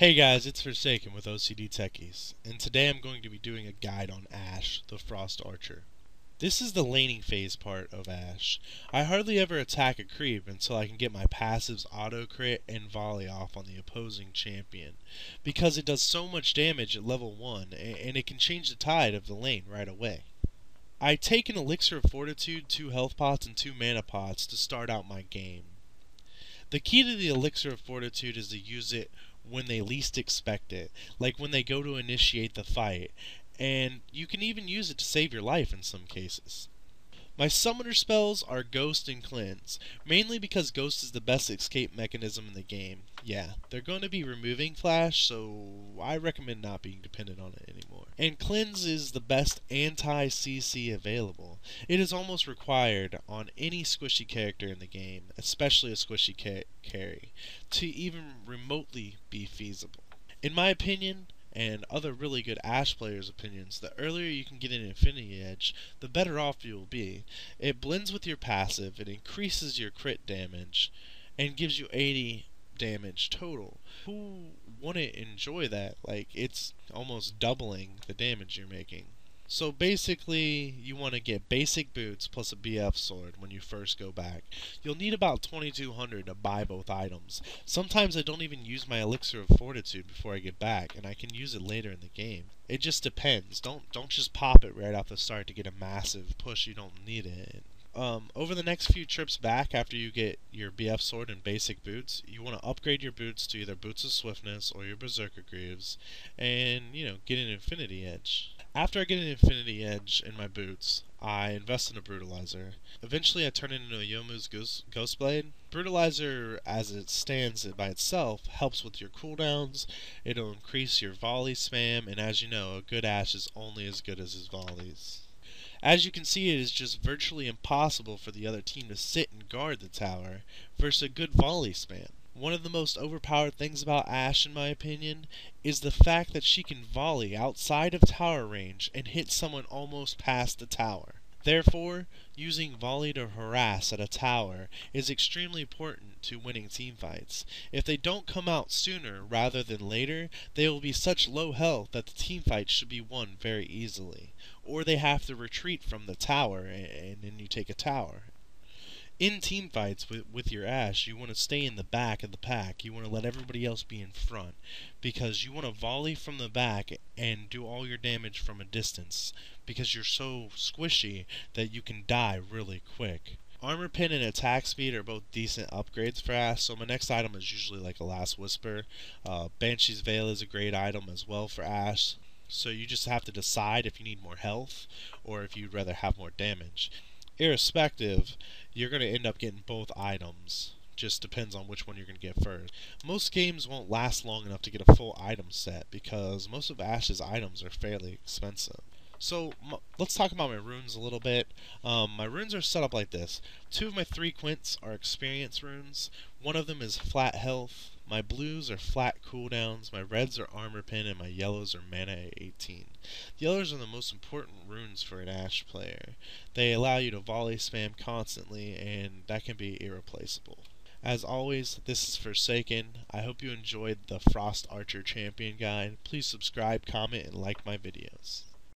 Hey guys, it's Forsaken with OCD Techies, and today I'm going to be doing a guide on Ashe, the Frost Archer. This is the laning phase part of Ashe. I hardly ever attack a creep until I can get my passives auto crit and volley off on the opposing champion, because it does so much damage at level 1 and it can change the tide of the lane right away. I take an Elixir of Fortitude, 2 health pots, and 2 mana pots to start out my game. The key to the Elixir of Fortitude is to use it when they least expect it, like when they go to initiate the fight, and you can even use it to save your life in some cases. My summoner spells are Ghost and Cleanse, mainly because Ghost is the best escape mechanism in the game. Yeah, they're going to be removing Flash, so I recommend not being dependent on it anymore. And Cleanse is the best anti-CC available. It is almost required on any squishy character in the game, especially a squishy carry, to even remotely be feasible. In my opinion, and other really good Ashe players' opinions, the earlier you can get an Infinity Edge, the better off you will be. It blends with your passive, it increases your crit damage, and gives you 80 damage total. Who wouldn't enjoy that? Like, it's almost doubling the damage you're making. So basically, you want to get basic boots plus a BF sword when you first go back. You'll need about 2200 to buy both items. Sometimes I don't even use my Elixir of Fortitude before I get back, and I can use it later in the game. It just depends. Don't just pop it right off the start to get a massive push. You don't need it. Over the next few trips back after you get your BF sword and basic boots, you want to upgrade your boots to either Boots of Swiftness or your Berserker Greaves, and, get an Infinity Edge. After I get an Infinity Edge in my boots, I invest in a Brutalizer. Eventually I turn it into a Yomu's Ghostblade. Brutalizer, as it stands by itself, helps with your cooldowns, it'll increase your volley spam, and as you know, a good Ashe is only as good as his volleys. As you can see, it is just virtually impossible for the other team to sit and guard the tower versus a good volley spam. One of the most overpowered things about Ashe, in my opinion, is the fact that she can volley outside of tower range and hit someone almost past the tower. Therefore, using volley to harass at a tower is extremely important to winning teamfights. If they don't come out sooner rather than later, they will be such low health that the teamfight should be won very easily. Or they have to retreat from the tower and then you take a tower. In teamfights with your Ashe, you want to stay in the back of the pack. You want to let everybody else be in front, because you want to volley from the back and do all your damage from a distance, because you're so squishy that you can die really quick. Armor Pin and attack speed are both decent upgrades for Ashe, so my next item is usually like a Last Whisper. Banshee's Veil is a great item as well for Ashe, so you just have to decide if you need more health or if you'd rather have more damage. Irrespective, you're going to end up getting both items. Just depends on which one you're going to get first. Most games won't last long enough to get a full item set because most of Ashe's items are fairly expensive. So let's talk about my runes a little bit. My runes are set up like this. 2 of my 3 quints are experience runes. 1 of them is flat health. My blues are flat cooldowns. My reds are armor pin, and my yellows are mana at 18. The yellows are the most important runes for an Ashe player. They allow you to volley spam constantly, and that can be irreplaceable. As always, this is Forsaken. I hope you enjoyed the Frost Archer Champion Guide. Please subscribe, comment, and like my videos.